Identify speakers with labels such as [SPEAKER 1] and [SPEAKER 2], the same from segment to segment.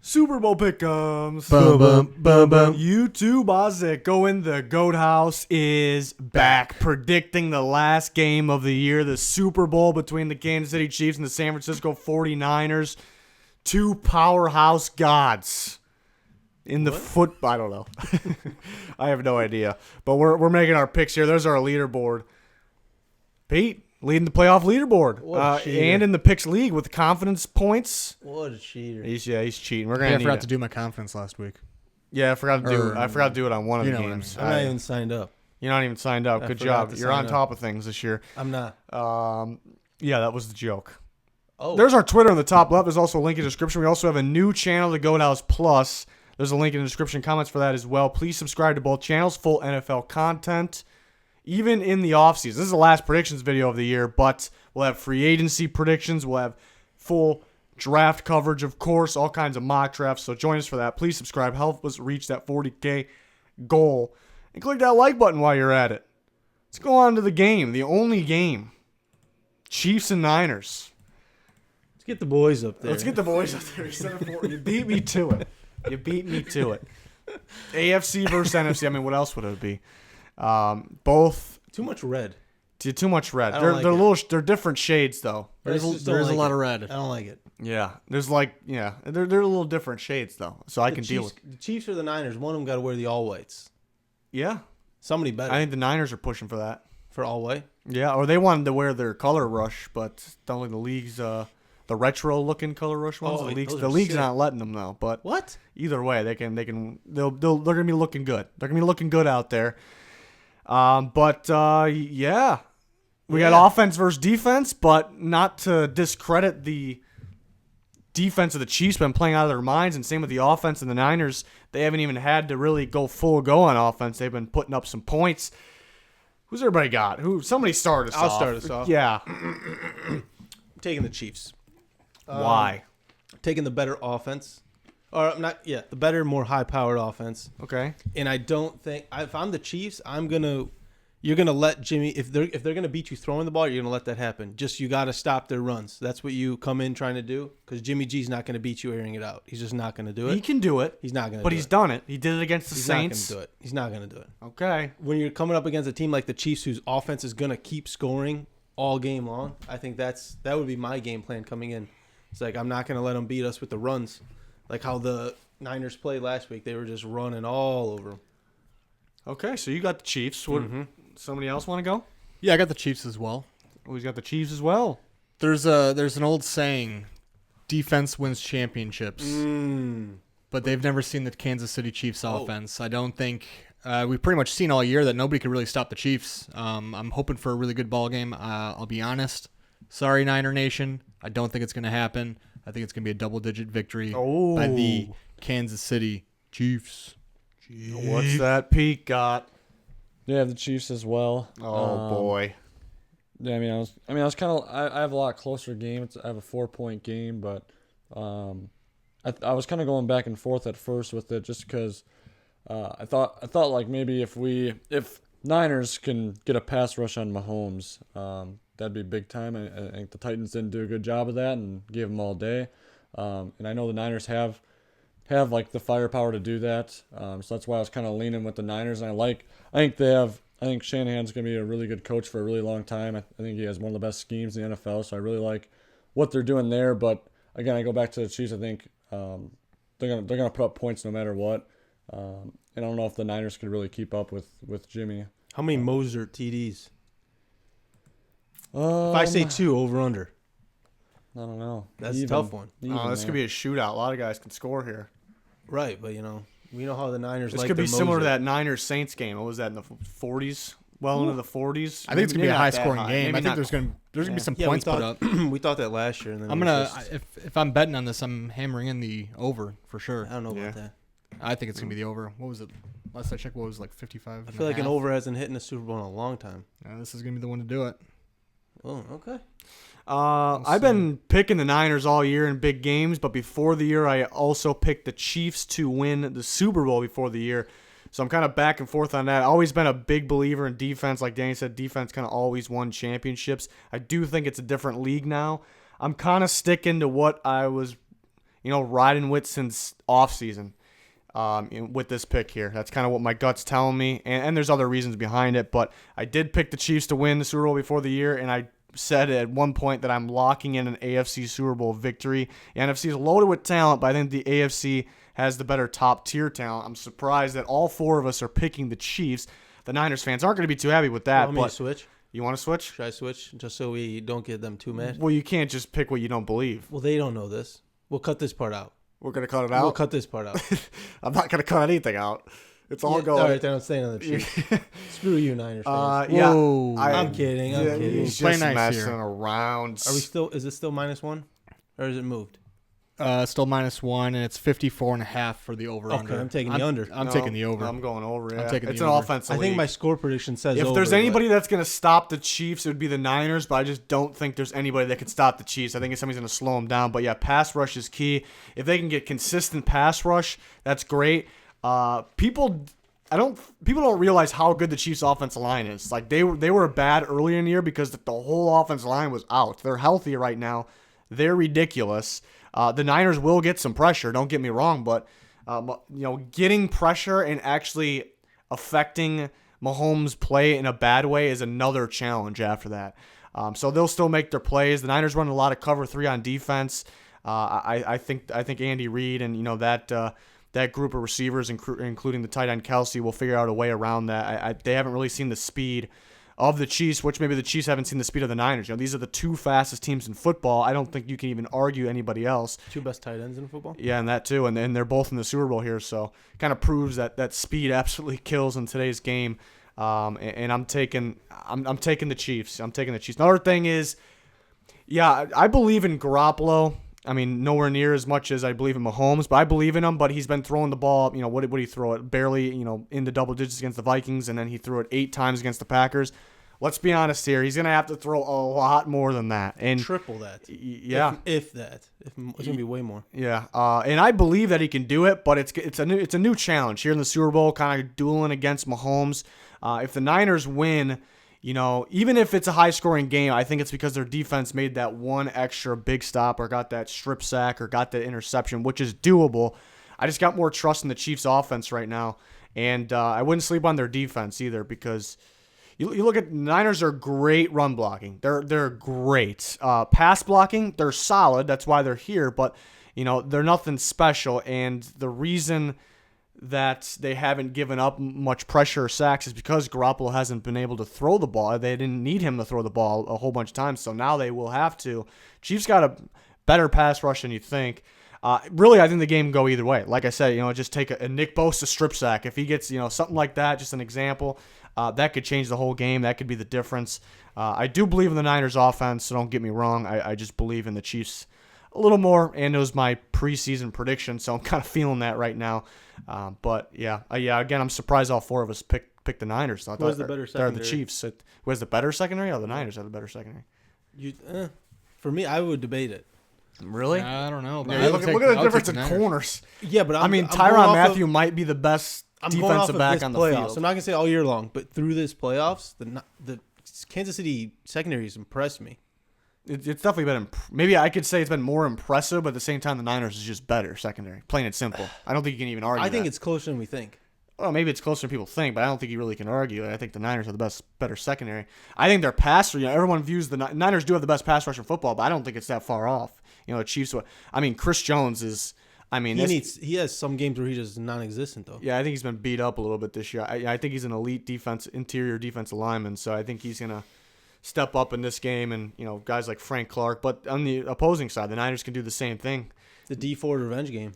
[SPEAKER 1] Super Bowl pick'ems.
[SPEAKER 2] Bum, bum, bum, bum.
[SPEAKER 1] YouTube Isaac going the Goat House is back, predicting the last game of the year, the Super Bowl between the Kansas City Chiefs and the San Francisco 49ers. Two powerhouse gods in the I don't know. I have no idea. But we're making our picks here. There's our leaderboard. Pete leading the playoff leaderboard, and in the picks league with confidence points.
[SPEAKER 3] What a cheater!
[SPEAKER 1] He's cheating. We're
[SPEAKER 2] I
[SPEAKER 1] gonna.
[SPEAKER 2] forgot to do my confidence last week.
[SPEAKER 1] Yeah, I forgot to do it on one of the
[SPEAKER 2] know what I
[SPEAKER 1] games.
[SPEAKER 3] I'm not even signed up.
[SPEAKER 1] You're not even signed up.
[SPEAKER 3] I
[SPEAKER 1] Good
[SPEAKER 3] forgot
[SPEAKER 1] job.
[SPEAKER 3] to
[SPEAKER 1] You're
[SPEAKER 3] sign
[SPEAKER 1] on
[SPEAKER 3] up.
[SPEAKER 1] top of things this year.
[SPEAKER 3] I'm not.
[SPEAKER 1] Yeah, that was the joke.
[SPEAKER 3] Oh,
[SPEAKER 1] There's our Twitter on the top left. There's also a link in the description. We also have a new channel, the Goat House Plus. There's a link in the description, comments for that as well. Please subscribe to both channels. Full NFL content, even in the offseason. This is the last predictions video of the year, but we'll have free agency predictions. We'll have full draft coverage, of course, all kinds of mock drafts. So join us for that. Please subscribe. Help us reach that 40K goal. And click that like button while you're at it. Let's go on to the game, the only game. Chiefs and Niners.
[SPEAKER 3] let's get the boys up there.
[SPEAKER 1] Let's get the boys up there. You beat me to it. You beat me to it. AFC versus NFC. I mean, what else would it be? Both
[SPEAKER 3] too much red.
[SPEAKER 1] too much red.
[SPEAKER 3] I
[SPEAKER 1] They're
[SPEAKER 3] don't like
[SPEAKER 1] they're different shades though.
[SPEAKER 3] I just
[SPEAKER 2] There is
[SPEAKER 3] don't
[SPEAKER 2] a
[SPEAKER 3] like
[SPEAKER 2] lot
[SPEAKER 3] it.
[SPEAKER 2] of red.
[SPEAKER 3] I don't like it.
[SPEAKER 1] Yeah, there's they're a little different shades though. So I can deal with.
[SPEAKER 3] The Chiefs or the Niners. One of them got to wear the all whites.
[SPEAKER 1] Yeah,
[SPEAKER 3] Somebody better
[SPEAKER 1] I think the Niners are pushing for that.
[SPEAKER 3] for all white.
[SPEAKER 1] Yeah, or they wanted to wear their color rush, but don't think the league's the retro looking color rush ones.
[SPEAKER 3] Oh,
[SPEAKER 1] the
[SPEAKER 3] those
[SPEAKER 1] the
[SPEAKER 3] are
[SPEAKER 1] league's
[SPEAKER 3] sick.
[SPEAKER 1] not letting them though. But
[SPEAKER 3] What?
[SPEAKER 1] either way, they're gonna be looking good. They're gonna be looking good out there. Yeah, we got offense versus defense, but not to discredit the defense of the Chiefs. Been playing out of their minds, and same with the offense and the Niners. They haven't even had to really go full go on offense. They've been putting up some points. Who's everybody got? Somebody start us off.
[SPEAKER 3] I'll start us off.
[SPEAKER 1] Yeah.
[SPEAKER 3] I'm taking the Chiefs.
[SPEAKER 1] Why?
[SPEAKER 3] Taking the better offense, or not? Yeah, the better, more high-powered offense.
[SPEAKER 1] Okay.
[SPEAKER 3] And I don't think if I'm the Chiefs, you're gonna let Jimmy if they're gonna beat you throwing the ball, you're gonna let that happen. Just you got to stop their runs. That's what you come in trying to do because Jimmy G's not gonna beat you airing it out. He's just not gonna do it.
[SPEAKER 1] He can do it.
[SPEAKER 3] He's not gonna.
[SPEAKER 1] But
[SPEAKER 3] do
[SPEAKER 1] he's
[SPEAKER 3] it.
[SPEAKER 1] done it. He did it against the
[SPEAKER 3] He's
[SPEAKER 1] Saints.
[SPEAKER 3] not gonna do it. He's not gonna do it.
[SPEAKER 1] Okay.
[SPEAKER 3] When you're coming up against a team like the Chiefs, whose offense is gonna keep scoring all game long, I think that would be my game plan coming in. It's like I'm not gonna let them beat us with the runs, like how the Niners played last week. They were just running all over them.
[SPEAKER 1] Okay, so you got the Chiefs. What, Somebody else want to go?
[SPEAKER 2] Yeah, I got the Chiefs as well.
[SPEAKER 1] Oh, he's got the Chiefs as well.
[SPEAKER 2] There's an old saying, defense wins championships. But they've never seen the Kansas City Chiefs offense. I don't think we've pretty much seen all year that nobody could really stop the Chiefs. I'm hoping for a really good ball game. I'll be honest. Sorry, Niner Nation. I don't think it's going to happen. I think it's going to be a double-digit victory by the Kansas City Chiefs.
[SPEAKER 1] What's that Pete got?
[SPEAKER 4] Yeah, the Chiefs as well.
[SPEAKER 1] Oh boy.
[SPEAKER 4] Yeah, I was kind of. I have a lot closer game. I have a 4-point game, but I was kind of going back and forth at first with it, just because I thought like maybe if Niners can get a pass rush on Mahomes, that'd be big time. I think the Titans didn't do a good job of that and gave them all day. And I know the Niners have like the firepower to do that. So that's why I was kind of leaning with the Niners. And I think Shanahan's going to be a really good coach for a really long time. I think he has one of the best schemes in the NFL. So I really like what they're doing there. But again, I go back to the Chiefs. I think they're gonna put up points no matter what. And I don't know if the Niners could really keep up with Jimmy.
[SPEAKER 3] How many Mozart TDs? If I say 2, over under.
[SPEAKER 4] I don't know.
[SPEAKER 3] That's a tough one.
[SPEAKER 1] This could be a shootout. A lot of guys can score here.
[SPEAKER 3] Right, but we know how the Niners
[SPEAKER 1] This
[SPEAKER 3] like
[SPEAKER 1] could be
[SPEAKER 3] their
[SPEAKER 1] similar to
[SPEAKER 3] Mozart.
[SPEAKER 1] that Niners Saints game. What was that in the 40s? Well, into the 40s.
[SPEAKER 2] I think it's going to be
[SPEAKER 1] Maybe
[SPEAKER 2] a
[SPEAKER 1] not
[SPEAKER 2] high-scoring
[SPEAKER 1] that high.
[SPEAKER 2] game.
[SPEAKER 1] Maybe
[SPEAKER 2] I think
[SPEAKER 1] not-
[SPEAKER 2] there's going to be some
[SPEAKER 3] Yeah,
[SPEAKER 2] points put up.
[SPEAKER 3] we thought that last year. And then
[SPEAKER 2] I'm
[SPEAKER 3] it
[SPEAKER 2] gonna
[SPEAKER 3] was just-
[SPEAKER 2] if I'm betting on this, I'm hammering in the over for sure.
[SPEAKER 3] I don't know
[SPEAKER 1] Yeah.
[SPEAKER 3] about that.
[SPEAKER 2] I think it's gonna be the over. What was it? Last I checked, what was it, like 55?
[SPEAKER 3] I feel like an over hasn't hit in the Super Bowl in a long time.
[SPEAKER 2] This is gonna be the one to do it.
[SPEAKER 3] Oh, okay.
[SPEAKER 1] I've been picking the Niners all year in big games, but before the year, I also picked the Chiefs to win the Super Bowl before the year. So I'm kind of back and forth on that. Always been a big believer in defense. Like Danny said, defense kind of always won championships. I do think it's a different league now. I'm kind of sticking to what I was riding with since offseason with this pick here. That's kind of what my gut's telling me. And there's other reasons behind it, but I did pick the Chiefs to win the Super Bowl before the year, and I said at one point that I'm locking in an AFC Super Bowl victory. The NFC is loaded with talent, but I think the AFC has the better top-tier talent. I'm surprised that all four of us are picking the Chiefs. The Niners fans aren't going to be too happy with that.
[SPEAKER 3] Want me to switch?
[SPEAKER 1] You want to switch?
[SPEAKER 3] Should I switch just so we don't get them too mad?
[SPEAKER 1] Well, you can't just pick what you don't believe.
[SPEAKER 3] Well, they don't know this. We'll cut this part out.
[SPEAKER 1] We're going to cut it out?
[SPEAKER 3] We'll cut this part out.
[SPEAKER 1] I'm not going to cut anything out. It's all going.
[SPEAKER 3] All right, then I'm staying on the Chiefs. Screw you, Niners fans.
[SPEAKER 1] Yeah.
[SPEAKER 2] Whoa.
[SPEAKER 3] I'm kidding. I'm kidding.
[SPEAKER 1] He's
[SPEAKER 2] Play
[SPEAKER 1] just
[SPEAKER 2] nice
[SPEAKER 1] messing
[SPEAKER 2] here.
[SPEAKER 1] around.
[SPEAKER 3] Are we still? Is it still -1, or is it moved?
[SPEAKER 2] Still -1, and it's 54.5 for the over/under.
[SPEAKER 3] Okay, I'm taking the under.
[SPEAKER 2] I'm taking the over.
[SPEAKER 1] I'm going over. Yeah.
[SPEAKER 2] taking
[SPEAKER 1] it's
[SPEAKER 2] the
[SPEAKER 1] an
[SPEAKER 2] over.
[SPEAKER 1] offensive
[SPEAKER 3] I think
[SPEAKER 1] league.
[SPEAKER 3] my score prediction says
[SPEAKER 1] If
[SPEAKER 3] over,
[SPEAKER 1] there's
[SPEAKER 3] but-
[SPEAKER 1] anybody that's going to stop the Chiefs, it would be the Niners, but I just don't think there's anybody that can stop the Chiefs. I think if somebody's going to slow them down. But yeah, pass rush is key. If they can get consistent pass rush, that's great. People don't realize how good the Chiefs' offensive line is. Like they were bad earlier in the year because the whole offensive line was out. They're healthy right now. They're ridiculous. The Niners will get some pressure. Don't get me wrong, but getting pressure and actually affecting Mahomes' play in a bad way is another challenge after that. So they'll still make their plays. The Niners run a lot of cover 3 on defense. I think Andy Reid and that group of receivers, including the tight end Kelsey, will figure out a way around that. They haven't really seen the speed of the Chiefs, which maybe the Chiefs haven't seen the speed of the Niners. These are the 2 fastest teams in football. I don't think you can even argue anybody else.
[SPEAKER 3] 2 best tight ends in football.
[SPEAKER 1] Yeah, and that too, and they're both in the Super Bowl here, so kind of proves that speed absolutely kills in today's game. And I'm taking the Chiefs. I'm taking the Chiefs. Another thing is, yeah, I believe in Garoppolo. I mean, nowhere near as much as I believe in Mahomes, but I believe in him. But he's been throwing the ball, what did he throw it? Barely, into double digits against the Vikings, and then he threw it 8 times against the Packers. Let's be honest here. He's going to have to throw a lot more than that. And
[SPEAKER 3] Triple that.
[SPEAKER 1] Yeah.
[SPEAKER 3] If that. It's going to be way more.
[SPEAKER 1] Yeah. And I believe that he can do it, but it's a new challenge here in the Super Bowl, kind of dueling against Mahomes. If the Niners win, even if it's a high-scoring game, I think it's because their defense made that one extra big stop or got that strip sack or got that interception, which is doable. I just got more trust in the Chiefs' offense right now, and I wouldn't sleep on their defense either because you look at the Niners are great run blocking. They're great. Pass blocking, they're solid. That's why they're here, but they're nothing special, and the reason that they haven't given up much pressure or sacks is because Garoppolo hasn't been able to throw the ball. They didn't need him to throw the ball a whole bunch of times, so now they will have to. Chiefs got a better pass rush than you think. Really, I think the game can go either way. Like I said, just take a Nick Bosa strip sack. If he gets, something like that, just an example, that could change the whole game. That could be the difference. I do believe in the Niners offense, so don't get me wrong. I just believe in the Chiefs a little more, and it was my preseason prediction, so I'm kind of feeling that right now. But yeah, again, I'm surprised all 4 of us picked the Niners.
[SPEAKER 3] Who has the better
[SPEAKER 1] They're
[SPEAKER 3] secondary?
[SPEAKER 1] the Chiefs. Who has the better secondary? Oh, the Niners have the better secondary.
[SPEAKER 3] For me, I would debate it.
[SPEAKER 1] Really?
[SPEAKER 2] I don't know.
[SPEAKER 1] Yeah, look at the difference in corners.
[SPEAKER 3] Yeah, but I'm
[SPEAKER 1] Tyrann
[SPEAKER 3] going off
[SPEAKER 1] Mathieu
[SPEAKER 3] of-
[SPEAKER 1] might be the best
[SPEAKER 3] I'm going off
[SPEAKER 1] defensive
[SPEAKER 3] of
[SPEAKER 1] back
[SPEAKER 3] this
[SPEAKER 1] on the
[SPEAKER 3] playoffs.
[SPEAKER 1] field.
[SPEAKER 3] I'm not gonna say all year long, but through this playoffs, the Kansas City secondary has impressed me.
[SPEAKER 1] It's definitely been maybe I could say it's been more impressive, but at the same time, the Niners is just better secondary. Plain and simple. I don't think you can even argue.
[SPEAKER 3] I think
[SPEAKER 1] that.
[SPEAKER 3] it's closer than we think.
[SPEAKER 1] Well, maybe it's closer than people think, but I don't think you really can argue. I think the Niners are the better secondary. I think their pass, everyone views the Niners do have the best pass rush in football, but I don't think it's that far off. The Chiefs. Chris Jones is.
[SPEAKER 3] He has some games where he's just non-existent though.
[SPEAKER 1] Yeah, I think he's been beat up a little bit this year. I think he's an elite interior defensive lineman, so I think he's gonna step up in this game, and guys like Frank Clark. But on the opposing side, the Niners can do the same thing.
[SPEAKER 3] The D4 revenge game.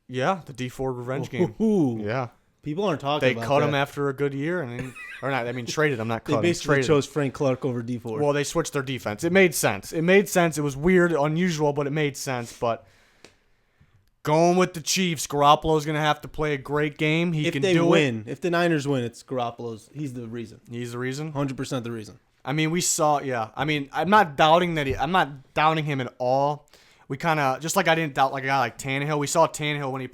[SPEAKER 1] Yeah, the D4 revenge game.
[SPEAKER 3] Ooh.
[SPEAKER 1] Yeah.
[SPEAKER 3] People aren't talking about
[SPEAKER 1] They cut
[SPEAKER 3] that.
[SPEAKER 1] him after a good year, traded him, not cut
[SPEAKER 3] They
[SPEAKER 1] him.
[SPEAKER 3] basically
[SPEAKER 1] Traded
[SPEAKER 3] chose Frank Clark over D4.
[SPEAKER 1] Well, they switched their defense. It made sense. It was weird, unusual, but it made sense. But going with the Chiefs, Garoppolo's going to have to play a great game. He
[SPEAKER 3] if
[SPEAKER 1] can
[SPEAKER 3] they
[SPEAKER 1] do
[SPEAKER 3] win,
[SPEAKER 1] it.
[SPEAKER 3] if the Niners win, it's Garoppolo's. He's the reason.
[SPEAKER 1] He's the reason.
[SPEAKER 3] 100% the reason.
[SPEAKER 1] We saw, yeah. I'm not doubting that. I'm not doubting him at all. We kind of just like I didn't doubt like a guy like Tannehill. We saw Tannehill when he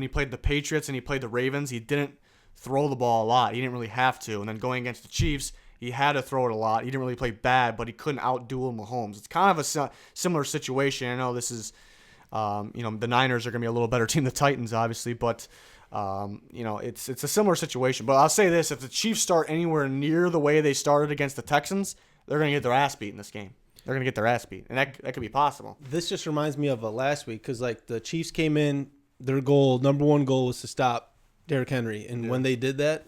[SPEAKER 1] played the Patriots and he played the Ravens. He didn't throw the ball a lot. He didn't really have to. And then going against the Chiefs, he had to throw it a lot. He didn't really play bad, but he couldn't outduel Mahomes. It's kind of a similar situation. I know this is The Niners are going to be a little better team than the Titans, obviously, but it's a similar situation. But I'll say this: if the Chiefs start anywhere near the way they started against the Texans, they're going to get their ass beat in this game. They're going to get their ass beat, and that could be possible.
[SPEAKER 3] This just reminds me of last week because like the Chiefs came in, their number one goal was to stop Derrick Henry, and when they did that,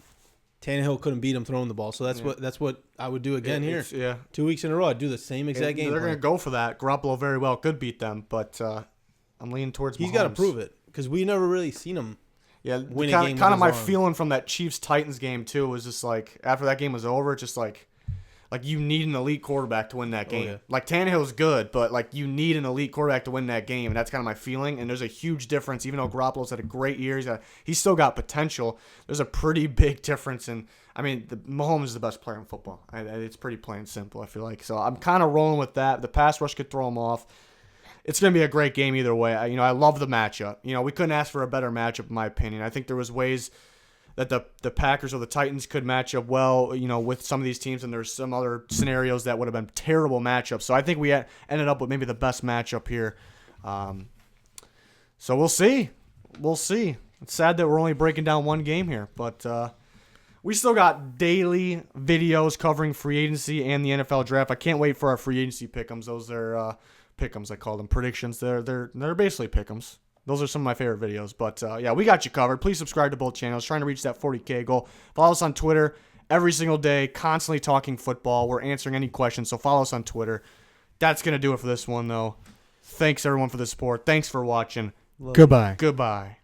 [SPEAKER 3] Tannehill couldn't beat him throwing the ball. So that's what I would do again here. 2 weeks in a row, I'd do the same exact game.
[SPEAKER 1] They're going to go for that. Garoppolo very well could beat them, but I'm leaning towards Mahomes.
[SPEAKER 3] He's got to prove it because we never really seen him.
[SPEAKER 1] Yeah,
[SPEAKER 3] win a game
[SPEAKER 1] kind of my
[SPEAKER 3] with his arm.
[SPEAKER 1] feeling from that Chiefs Titans game too was just like after that game was over, just like you need an elite quarterback to win that game.
[SPEAKER 3] yeah.
[SPEAKER 1] Like Tannehill's good, but like you need an elite quarterback to win that game, and that's kind of my feeling. And there's a huge difference. Even though Garoppolo's had a great year, he's still got potential. There's a pretty big difference. And Mahomes is the best player in football. It's pretty plain and simple. I feel like so I'm kind of rolling with that. The pass rush could throw him off. It's going to be a great game either way. I love the matchup. We couldn't ask for a better matchup in my opinion. I think there was ways that the Packers or the Titans could match up well, with some of these teams, and there's some other scenarios that would have been terrible matchups. So I think we ended up with maybe the best matchup here. So we'll see. We'll see. It's sad that we're only breaking down one game here, but we still got daily videos covering free agency and the NFL draft. I can't wait for our free agency pick'ems. Those are pick'ems, I call them predictions. They're basically pick'ems. Those are some of my favorite videos. But, we got you covered. Please subscribe to both channels. Trying to reach that 40K goal. Follow us on Twitter every single day, constantly talking football. We're answering any questions, so follow us on Twitter. That's going to do it for this one, though. Thanks, everyone, for the support. Thanks for watching.
[SPEAKER 2] Goodbye.
[SPEAKER 1] Goodbye.